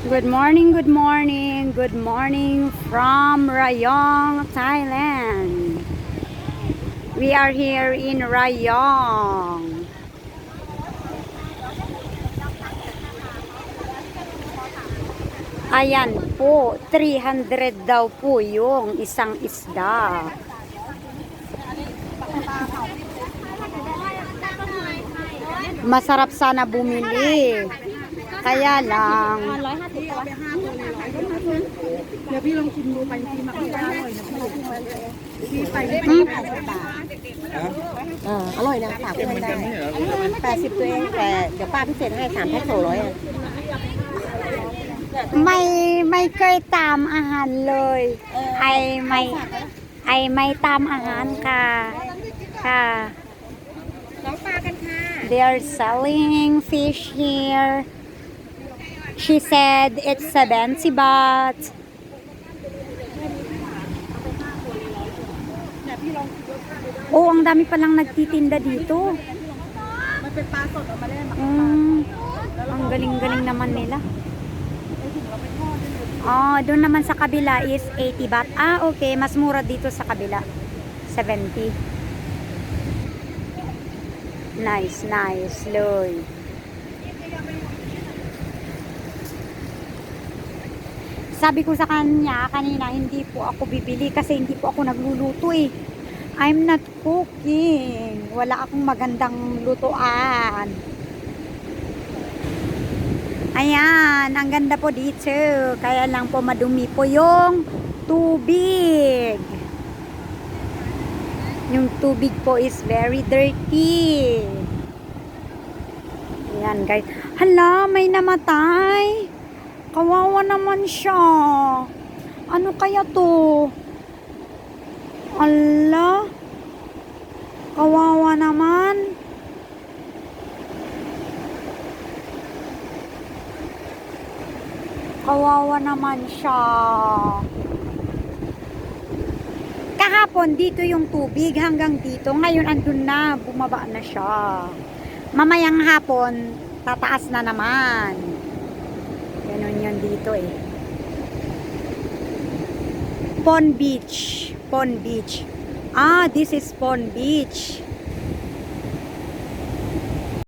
Good morning, good morning, good morning from Rayong, Thailand. We are here in Rayong. Ayan po, 300 daw po yung isang isda. Masarap sana bumili. Kaya lang, เดี๋ยวพี่ลองชิมดูไปที่มาพี่อร่อยนะพี่ไปอร่อยนะฝากเพื่อนได้80ตัวเองแต่เดี๋ยวป้าพิเศษให้3 แพ็ค 200อ่ะ ไม่เคยตามอาหารเลย ไอไม่ตามอาหารค่ะค่ะ น้องปลากันค่ะ They are selling fish here. She said it's 70 baht. Oh, ang dami palang nagtitinda dito. มันเป็นปลาสดเอามาเล่น Ang galing-galing naman nila. Oh, doon naman sa kabila is 80 baht. Ah, okay. Mas mura dito sa kabila. 70. Nice, nice. Loy. Sabi ko sa kanya kanina, hindi po ako bibili kasi hindi po ako nagluluto eh. I'm not cooking. Wala akong magandang lutuan. Ayan, ang ganda po dito. Kaya lang po madumi po yung tubig. Yung tubig po is very dirty. Ayan guys. Hala, may namatay. Kawawa naman siya. Ano kaya to? Ala. Kawawa naman. Kawawa naman siya. Kahapon dito yung tubig hanggang dito. Ngayon andun na. Bumaba na siya. Mamayang hapon tataas na naman. Ganun yun dito eh. Pond Beach. Pond Beach. Ah, this is Pond Beach.